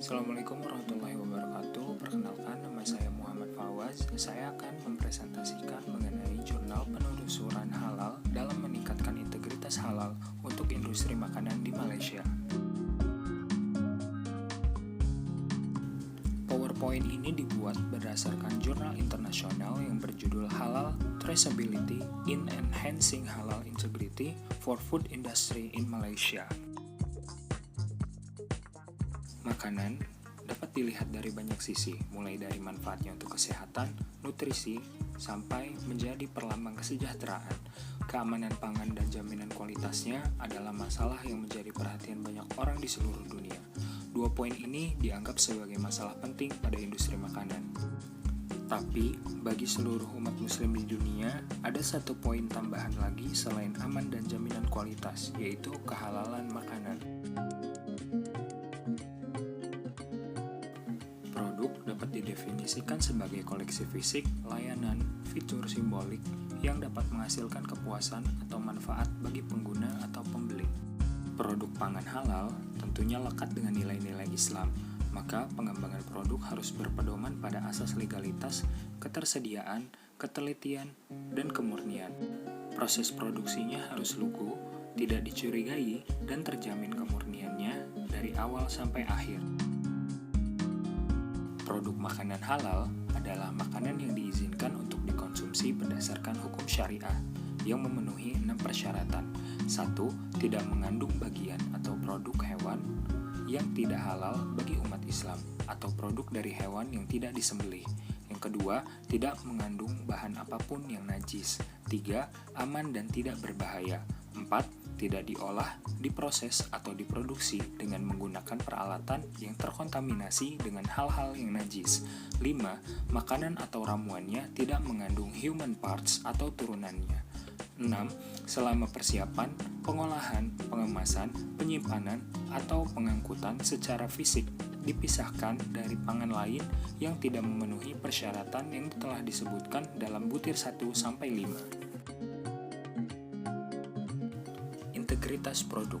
Assalamualaikum warahmatullahi wabarakatuh. Perkenalkan, nama saya Muhammad Fawaz. Saya akan mempresentasikan mengenai jurnal penelusuran halal dalam meningkatkan integritas halal untuk industri makanan di Malaysia. PowerPoint ini dibuat berdasarkan jurnal internasional yang berjudul Halal Traceability in Enhancing Halal Integrity for Food Industry in Malaysia. Makanan dapat dilihat dari banyak sisi, mulai dari manfaatnya untuk kesehatan, nutrisi, sampai menjadi perlambang kesejahteraan. Keamanan pangan dan jaminan kualitasnya adalah masalah yang menjadi perhatian banyak orang di seluruh dunia. Dua poin ini dianggap sebagai masalah penting pada industri makanan. Tapi, bagi seluruh umat muslim di dunia, ada satu poin tambahan lagi selain aman dan jaminan kualitas, yaitu kehalalan makanan. Produk dapat didefinisikan sebagai koleksi fisik, layanan, fitur simbolik yang dapat menghasilkan kepuasan atau manfaat bagi pengguna atau pembeli. Produk pangan halal tentunya lekat dengan nilai-nilai Islam, maka pengembangan produk harus berpedoman pada asas legalitas, ketersediaan, ketelitian, dan kemurnian. Proses produksinya harus lugu, tidak dicurigai, dan terjamin kemurniannya dari awal sampai akhir. Produk makanan halal adalah makanan yang diizinkan untuk dikonsumsi berdasarkan hukum syariah yang memenuhi 6 persyaratan. 1. Tidak mengandung bagian atau produk hewan yang tidak halal bagi umat Islam atau produk dari hewan yang tidak disembelih. Yang kedua, tidak mengandung bahan apapun yang najis. 3. Aman dan tidak berbahaya. 4. Tidak diolah, diproses, atau diproduksi dengan menggunakan peralatan yang terkontaminasi dengan hal-hal yang najis. 5. Makanan atau ramuannya tidak mengandung human parts atau turunannya. 6. Selama persiapan, pengolahan, pengemasan, penyimpanan, atau pengangkutan secara fisik dipisahkan dari pangan lain yang tidak memenuhi persyaratan yang telah disebutkan dalam butir 1-5. Integritas produk.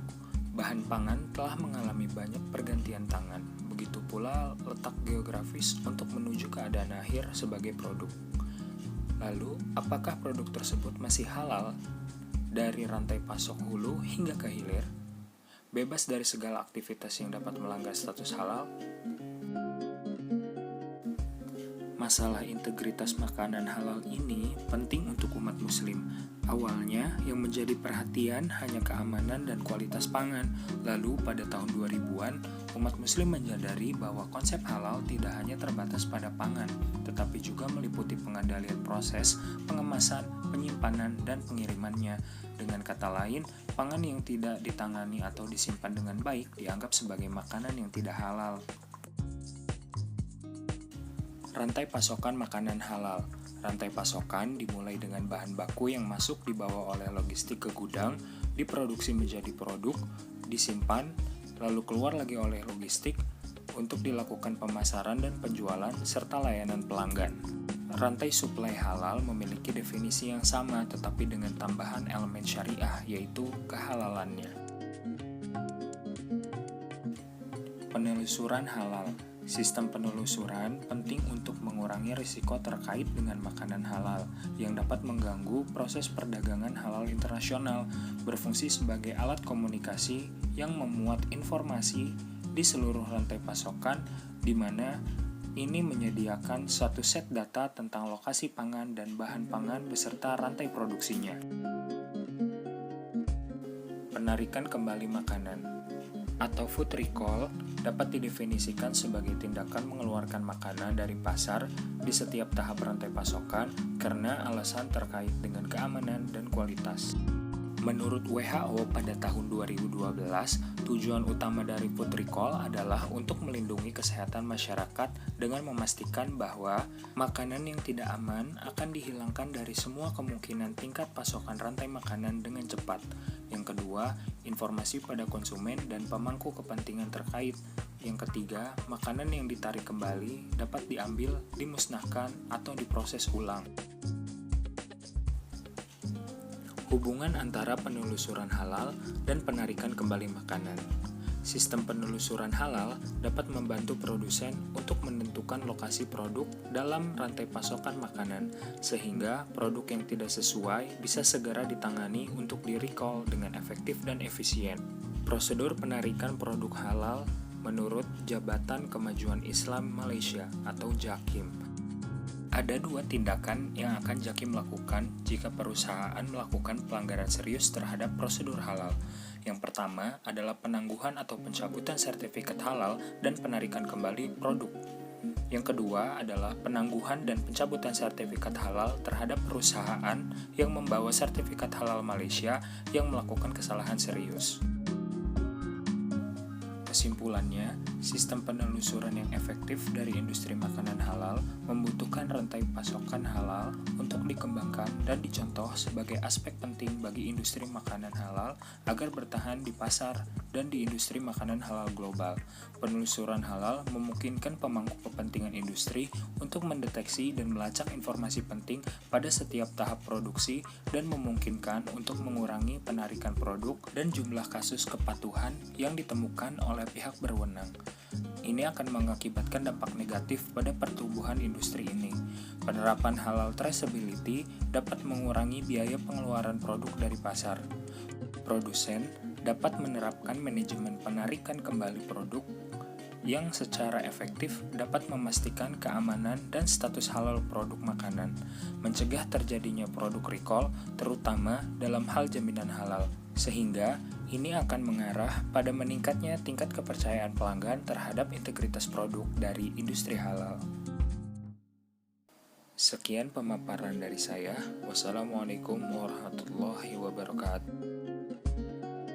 Bahan pangan telah mengalami banyak pergantian tangan, begitu pula letak geografis untuk menuju keadaan akhir sebagai produk. Lalu, apakah produk tersebut masih halal dari rantai pasok hulu hingga ke hilir, bebas dari segala aktivitas yang dapat melanggar status halal? Masalah integritas makanan halal ini penting untuk umat muslim. Awalnya, yang menjadi perhatian hanya keamanan dan kualitas pangan. Lalu, pada tahun 2000-an, umat muslim menyadari bahwa konsep halal tidak hanya terbatas pada pangan, tetapi juga meliputi pengendalian proses, pengemasan, penyimpanan, dan pengirimannya. Dengan kata lain, pangan yang tidak ditangani atau disimpan dengan baik dianggap sebagai makanan yang tidak halal. Rantai pasokan makanan halal. Rantai pasokan dimulai dengan bahan baku yang masuk dibawa oleh logistik ke gudang, diproduksi menjadi produk, disimpan, lalu keluar lagi oleh logistik untuk dilakukan pemasaran dan penjualan serta layanan pelanggan. Rantai suplai halal memiliki definisi yang sama tetapi dengan tambahan elemen syariah, yaitu kehalalannya. Penelusuran halal. Sistem penelusuran penting untuk mengurangi risiko terkait dengan makanan halal yang dapat mengganggu proses perdagangan halal internasional, berfungsi sebagai alat komunikasi yang memuat informasi di seluruh rantai pasokan, di mana ini menyediakan suatu set data tentang lokasi pangan dan bahan pangan beserta rantai produksinya. Penarikan kembali makanan atau food recall dapat didefinisikan sebagai tindakan mengeluarkan makanan dari pasar di setiap tahap rantai pasokan karena alasan terkait dengan keamanan dan kualitas. Menurut WHO pada tahun 2012, tujuan utama dari food recall adalah untuk melindungi kesehatan masyarakat dengan memastikan bahwa makanan yang tidak aman akan dihilangkan dari semua kemungkinan tingkat pasokan rantai makanan dengan cepat. Yang kedua, informasi pada konsumen dan pemangku kepentingan terkait. Yang ketiga, makanan yang ditarik kembali dapat diambil, dimusnahkan, atau diproses ulang. Hubungan antara penelusuran halal dan penarikan kembali makanan. Sistem penelusuran halal dapat membantu produsen untuk menentukan lokasi produk dalam rantai pasokan makanan, sehingga produk yang tidak sesuai bisa segera ditangani untuk di-recall dengan efektif dan efisien. Prosedur penarikan produk halal menurut Jabatan Kemajuan Islam Malaysia atau JAKIM. Ada dua tindakan yang akan JAKIM lakukan jika perusahaan melakukan pelanggaran serius terhadap prosedur halal. Yang pertama adalah penangguhan atau pencabutan sertifikat halal dan penarikan kembali produk. Yang kedua adalah penangguhan dan pencabutan sertifikat halal terhadap perusahaan yang membawa sertifikat halal Malaysia yang melakukan kesalahan serius. Kesimpulannya, sistem penelusuran yang efektif dari industri makanan halal membutuhkan rantai pasokan halal untuk dikembangkan dan dicontoh sebagai aspek penting bagi industri makanan halal agar bertahan di pasar dan di industri makanan halal global. Penelusuran halal memungkinkan pemangku kepentingan industri untuk mendeteksi dan melacak informasi penting pada setiap tahap produksi dan memungkinkan untuk mengurangi penarikan produk dan jumlah kasus kepatuhan yang ditemukan oleh pihak berwenang. Ini akan mengakibatkan dampak negatif pada pertumbuhan industri ini. Penerapan halal traceability dapat mengurangi biaya pengeluaran produk dari pasar. Produsen dapat menerapkan manajemen penarikan kembali produk yang secara efektif dapat memastikan keamanan dan status halal produk makanan, mencegah terjadinya produk recall, terutama dalam hal jaminan halal, sehingga ini akan mengarah pada meningkatnya tingkat kepercayaan pelanggan terhadap integritas produk dari industri halal. Sekian pemaparan dari saya. Wassalamualaikum warahmatullahi wabarakatuh.